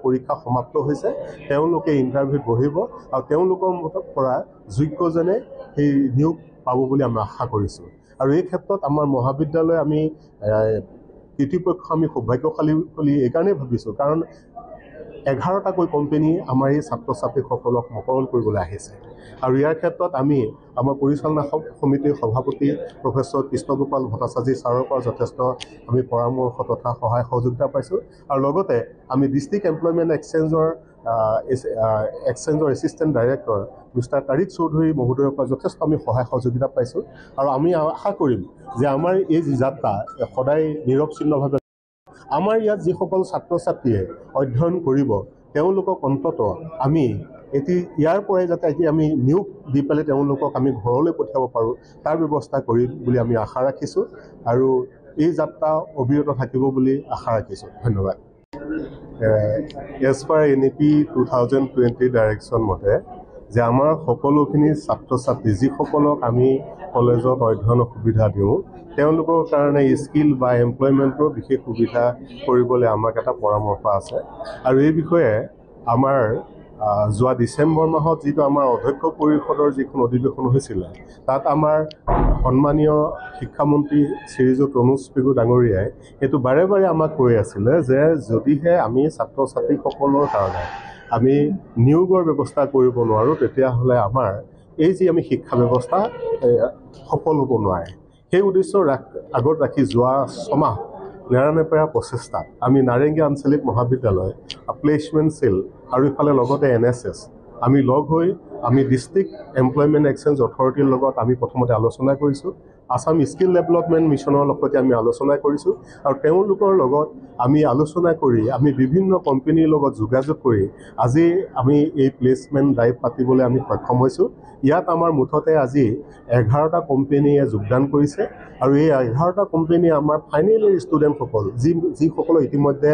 পৰীক্ষা সমাপ্ত হৈছে তেওঁলোকে ইণ্টাৰভিউত বহিব আৰু তেওঁলোকৰ পৰা যোগ্যজনে সেই নিয়োগ পাব বুলি আমি আশা কৰিছোঁ আৰু এই ক্ষেত্ৰত আমাৰ মহাবিদ্যালয় আমি কৃতিপক্ষ আমি সৌভাগ্যশালী বুলি এইকাৰণেই ভাবিছোঁ কাৰণ 11টাকৈ কোম্পানী আমাৰ এই ছাত্ৰ ছাত্ৰীসকলক মকৰল কৰিবলৈ আহিছে আৰু ইয়াৰ ক্ষেত্ৰত আমি আমাৰ পৰিচালনা সমিতিৰ সভাপতি প্ৰফেচৰ কৃষ্ণগোপাল ভট্টাচাৰ্য ছাৰৰ পৰা যথেষ্ট আমি পৰামৰ্শ তথা সহায় সহযোগিতা পাইছোঁ আৰু লগতে আমি ডিষ্ট্ৰিক্ট এমপ্লয়মেণ্ট এক্সচেঞ্জৰ assistant director mister Tariq Choudhury মহোদয়ৰ পৰা যথেষ্ট আমি সহায় সহযোগিতা পাইছোঁ আৰু আমি আশা কৰিম যে আমাৰ এই যি যাত্ৰা সদায় নিৰৱচ্ছিন্নভাৱে আমাৰ ইয়াত যিসকল ছাত্ৰ ছাত্ৰীয়ে অধ্যয়ন কৰিব তেওঁলোকক অন্ততঃ আমি ইয়াৰ পৰাই যাতে আমি নিয়োগ দি পেলাই তেওঁলোকক আমি ঘৰলৈ পঠিয়াব পাৰোঁ তাৰ ব্যৱস্থা কৰিম বুলি আমি আশা ৰাখিছোঁ আৰু এই যাত্ৰা অবিৰত থাকিব বুলি আশা ৰাখিছোঁ ধন্যবাদ এজ পাৰ NEP 2020 ডাইৰেকশ্যন মতে যে আমাৰ সকলোখিনি ছাত্ৰ ছাত্ৰী যিসকলক আমি কলেজত অধ্যয়নৰ সুবিধা দিওঁ তেওঁলোকৰ কাৰণে স্কিল বা এমপ্লয়মেণ্টৰ বিশেষ সুবিধা কৰিবলৈ আমাক এটা পৰামৰ্শ আছে আৰু এই বিষয়ে আমাৰ যোৱা ডিচেম্বৰ মাহত যিটো আমাৰ অধ্যক্ষ পৰিষদৰ যিখন অধিৱেশন হৈছিলে তাত আমাৰ সন্মানীয় শিক্ষামন্ত্ৰী শ্ৰীযুত ৰণোজ পেগু ডাঙৰীয়াই এইটো বাৰে বাৰে আমাক কৈ আছিলে যে যদিহে আমি ছাত্ৰ ছাত্ৰীসকলৰ কাৰণে আমি নিয়োগৰ ব্যৱস্থা কৰিব নোৱাৰোঁ তেতিয়াহ'লে আমাৰ এই যি আমি শিক্ষা ব্যৱস্থা সফল হ'ব নোৱাৰে সেই উদ্দেশ্য আগত ৰাখি যোৱা ছমাহ নেৰানেপেৰা প্ৰচেষ্টাত আমি নাৰেংগী আঞ্চলিক মহাবিদ্যালয় প্লেচমেণ্ট চেল আৰু ইফালে লগতে NSS আমি লগ হৈ আমি ডিষ্ট্ৰিক্ট এমপ্লয়মেণ্ট এক্সচেঞ্জ অথৰিটিৰ লগত আমি প্ৰথমতে আলোচনা কৰিছোঁ আসাম স্কিল ডেভেলপমেণ্ট মিছনৰ লগতে আমি আলোচনা কৰিছোঁ আৰু তেওঁলোকৰ লগত আমি আলোচনা কৰি আমি বিভিন্ন কোম্পানীৰ লগত যোগাযোগ কৰি আজি আমি এই প্লেচমেণ্ট ড্ৰাইভ পাতিবলৈ আমি সক্ষম হৈছোঁ ইয়াত আমাৰ মুঠতে আজি 11টা কোম্পানীয়ে যোগদান কৰিছে আৰু এই 11টা কোম্পানী আমাৰ ফাইনেল ইয়েৰ ষ্টুডেণ্টসকল যিসকলে ইতিমধ্যে